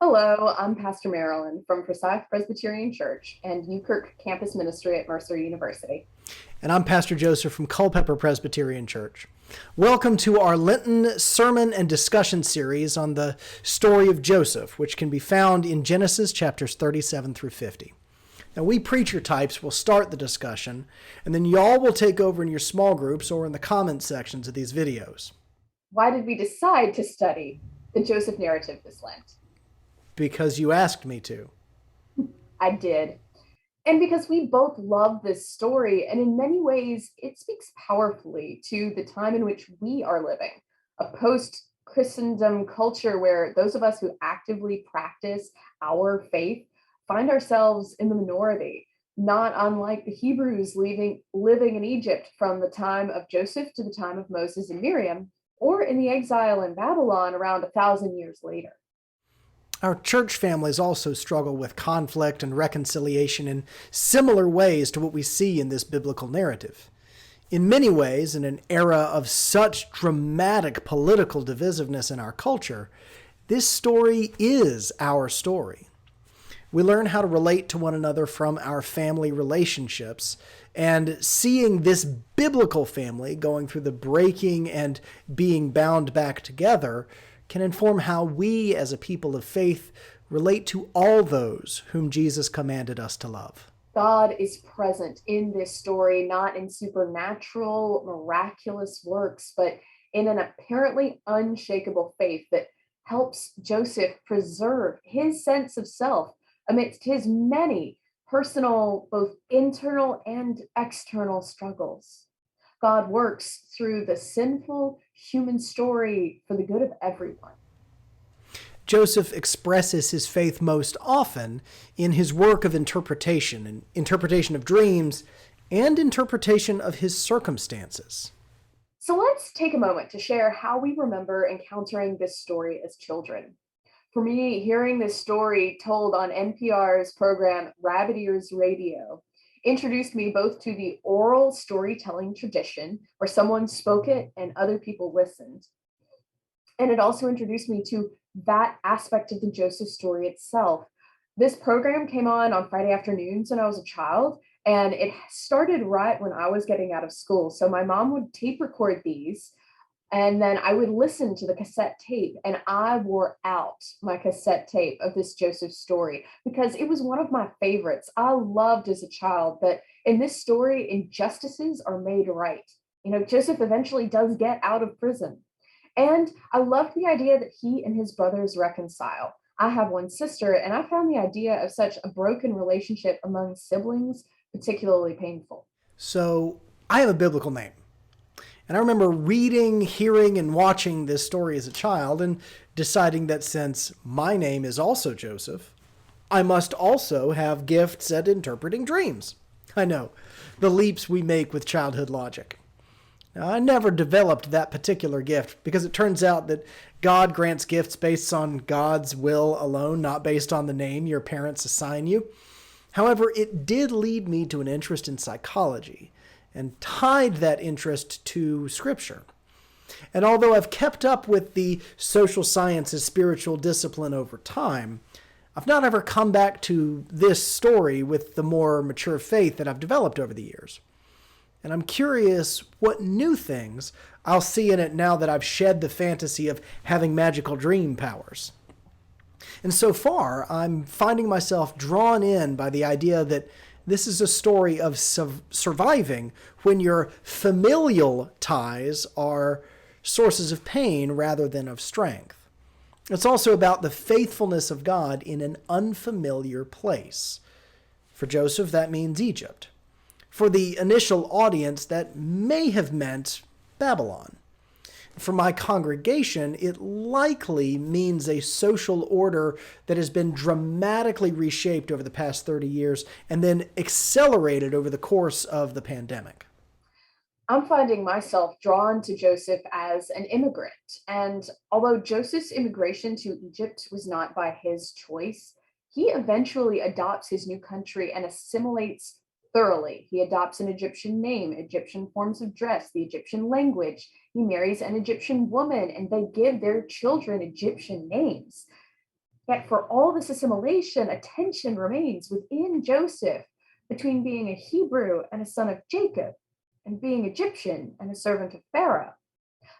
Hello, I'm Pastor Marilyn from Forsyth Presbyterian Church and UKirk Campus Ministry at Mercer University. And I'm Pastor Joseph from Culpeper Presbyterian Church. Welcome to our Lenten sermon and discussion series on the story of Joseph, which can be found in Genesis chapters 37 through 50. Now, we preacher types will start the discussion, and then y'all will take over in your small groups or in the comment sections of these videos. Why did we decide to study the Joseph narrative this Lent? Because you asked me to. I did. And because we both love this story, and in many ways, it speaks powerfully to the time in which we are living, a post-Christendom culture where those of us who actively practice our faith find ourselves in the minority, not unlike the Hebrews living in Egypt from the time of Joseph to the time of Moses and Miriam, or in the exile in Babylon around 1,000 years later. Our church families also struggle with conflict and reconciliation in similar ways to what we see in this biblical narrative. In many ways, in an era of such dramatic political divisiveness in our culture, this story is our story. We learn how to relate to one another from our family relationships, and seeing this biblical family going through the breaking and being bound back together can inform how we as a people of faith relate to all those whom Jesus commanded us to love. God is present in this story, not in supernatural, miraculous works, but in an apparently unshakable faith that helps Joseph preserve his sense of self amidst his many personal, both internal and external struggles. God works through the sinful human story for the good of everyone. Joseph expresses his faith most often in his work of interpretation, and interpretation of dreams, and interpretation of his circumstances. So let's take a moment to share how we remember encountering this story as children. For me, hearing this story told on NPR's program Rabbit Ears Radio introduced me both to the oral storytelling tradition where someone spoke it and other people listened. And it also introduced me to that aspect of the Joseph story itself. This program came on Friday afternoons when I was a child, and it started right when I was getting out of school. So my mom would tape record these, and then I would listen to the cassette tape, and I wore out my cassette tape of this Joseph story because it was one of my favorites. I loved as a child that in this story, injustices are made right. Joseph eventually does get out of prison. And I loved the idea that he and his brothers reconcile. I have one sister, and I found the idea of such a broken relationship among siblings particularly painful. So, I have a biblical name. And I remember reading, hearing, and watching this story as a child and deciding that since my name is also Joseph, I must also have gifts at interpreting dreams. I know, the leaps we make with childhood logic. Now, I never developed that particular gift because it turns out that God grants gifts based on God's will alone, not based on the name your parents assign you. However, it did lead me to an interest in psychology and tied that interest to Scripture. And although I've kept up with the social sciences spiritual discipline over time, I've not ever come back to this story with the more mature faith that I've developed over the years. And I'm curious what new things I'll see in it now that I've shed the fantasy of having magical dream powers. And so far, I'm finding myself drawn in by the idea that this is a story of surviving when your familial ties are sources of pain rather than of strength. It's also about the faithfulness of God in an unfamiliar place. For Joseph, that means Egypt. For the initial audience, that may have meant Babylon. For my congregation, it likely means a social order that has been dramatically reshaped over the past 30 years and then accelerated over the course of the pandemic. I'm finding myself drawn to Joseph as an immigrant. And although Joseph's immigration to Egypt was not by his choice, he eventually adopts his new country and assimilates thoroughly. He adopts an Egyptian name, Egyptian forms of dress, the Egyptian language. He marries an Egyptian woman, and they give their children Egyptian names. Yet for all this assimilation, a tension remains within Joseph between being a Hebrew and a son of Jacob, and being Egyptian and a servant of Pharaoh.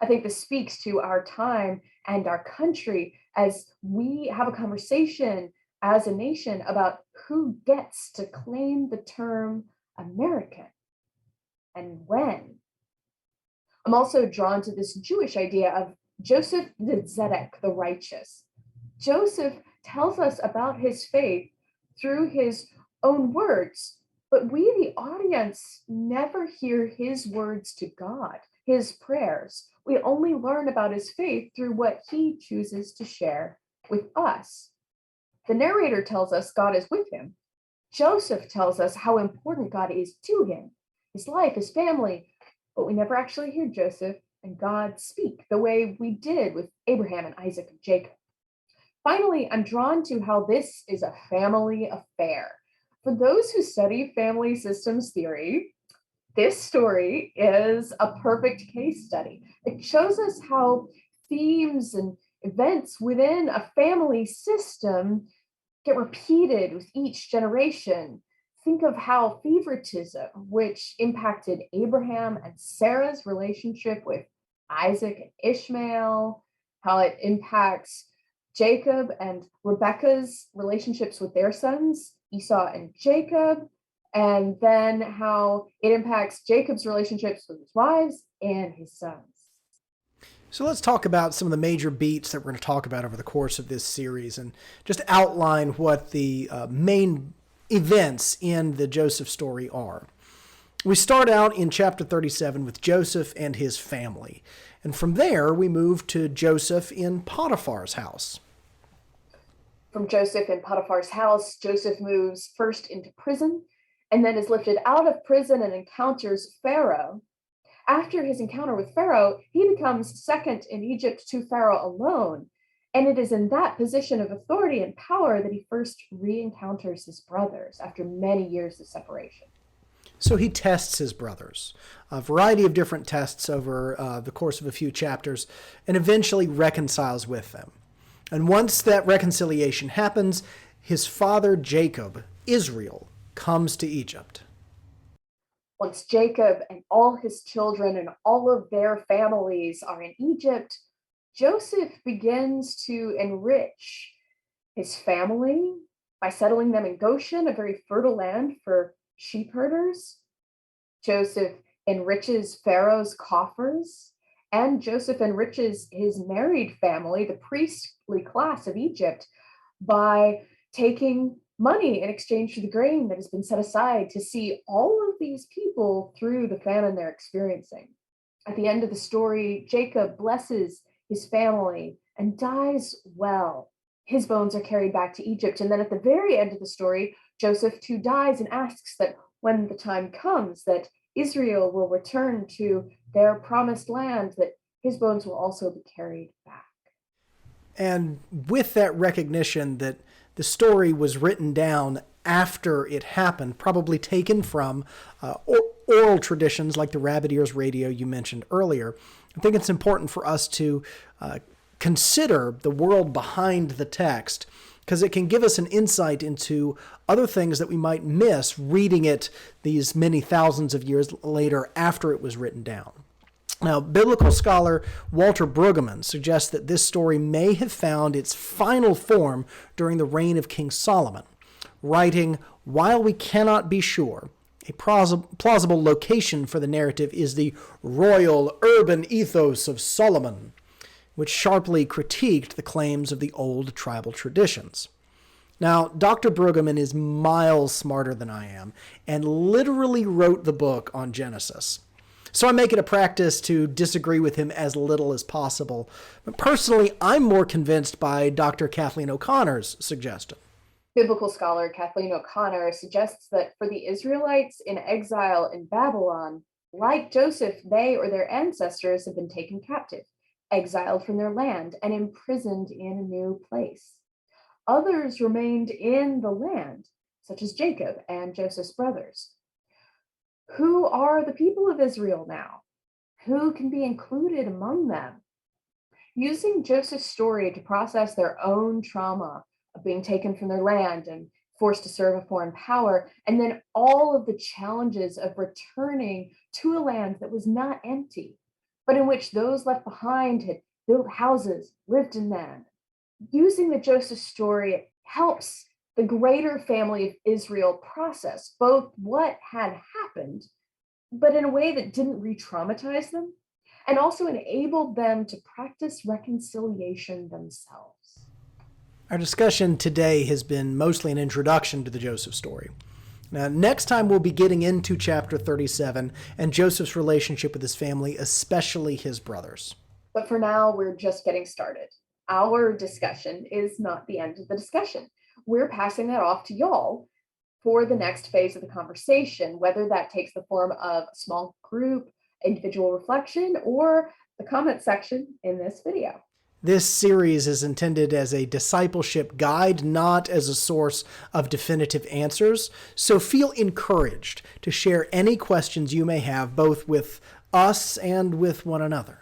I think this speaks to our time and our country as we have a conversation as a nation about who gets to claim the term American and when. I'm also drawn to this Jewish idea of Joseph the Tzedek, the righteous. Joseph tells us about his faith through his own words, but we, the audience, never hear his words to God, his prayers. We only learn about his faith through what he chooses to share with us. The narrator tells us God is with him. Joseph tells us how important God is to him, his life, his family, but we never actually hear Joseph and God speak the way we did with Abraham and Isaac and Jacob. Finally, I'm drawn to how this is a family affair. For those who study family systems theory, this story is a perfect case study. It shows us how themes and events within a family system get repeated with each generation. Think of how favoritism, which impacted Abraham and Sarah's relationship with Isaac and Ishmael, how it impacts Jacob and Rebekah's relationships with their sons, Esau and Jacob, and then how it impacts Jacob's relationships with his wives and his sons. So let's talk about some of the major beats that we're going to talk about over the course of this series and just outline what the main events in the Joseph story are. We start out in chapter 37 with Joseph and his family. And from there, we move to Joseph in Potiphar's house. From Joseph in Potiphar's house, Joseph moves first into prison and then is lifted out of prison and encounters Pharaoh. After his encounter with Pharaoh, he becomes second in Egypt to Pharaoh alone. And it is in that position of authority and power that he first re-encounters his brothers after many years of separation. So he tests his brothers, a variety of different tests over the course of a few chapters, and eventually reconciles with them. And once that reconciliation happens, his father Jacob, Israel, comes to Egypt. Once Jacob and all his children and all of their families are in Egypt, Joseph begins to enrich his family by settling them in Goshen, a very fertile land for sheep herders. Joseph enriches Pharaoh's coffers, and Joseph enriches his married family, the priestly class of Egypt, by taking money in exchange for the grain that has been set aside to see all of these people through the famine they're experiencing. At the end of the story, Jacob blesses his family and dies well. His bones are carried back to Egypt. And then at the very end of the story, Joseph too dies and asks that when the time comes that Israel will return to their promised land, that his bones will also be carried back. And with that recognition that the story was written down after it happened, probably taken from oral traditions like the rabbit ears radio you mentioned earlier, I think it's important for us to consider the world behind the text, because it can give us an insight into other things that we might miss reading it these many thousands of years later after it was written down. Now, biblical scholar Walter Brueggemann suggests that this story may have found its final form during the reign of King Solomon, writing, "While we cannot be sure, a plausible location for the narrative is the royal urban ethos of Solomon, which sharply critiqued the claims of the old tribal traditions." Now, Dr. Brueggemann is miles smarter than I am and literally wrote the book on Genesis. So I make it a practice to disagree with him as little as possible. But personally, I'm more convinced by Dr. Kathleen O'Connor's suggestion. Biblical scholar Kathleen O'Connor suggests that for the Israelites in exile in Babylon, like Joseph, they or their ancestors have been taken captive, exiled from their land, and imprisoned in a new place. Others remained in the land, such as Jacob and Joseph's brothers. Who are the people of Israel now? Who can be included among them? Using Joseph's story to process their own trauma, of being taken from their land and forced to serve a foreign power, and then all of the challenges of returning to a land that was not empty, but in which those left behind had built houses, lived in them. Using the Joseph story helps the greater family of Israel process both what had happened, but in a way that didn't re traumatize them, and also enabled them to practice reconciliation themselves. Our discussion today has been mostly an introduction to the Joseph story. Now, next time we'll be getting into chapter 37 and Joseph's relationship with his family, especially his brothers. But for now, we're just getting started. Our discussion is not the end of the discussion. We're passing that off to y'all for the next phase of the conversation, whether that takes the form of a small group, individual reflection, or the comment section in this video. This series is intended as a discipleship guide, not as a source of definitive answers, so feel encouraged to share any questions you may have both with us and with one another.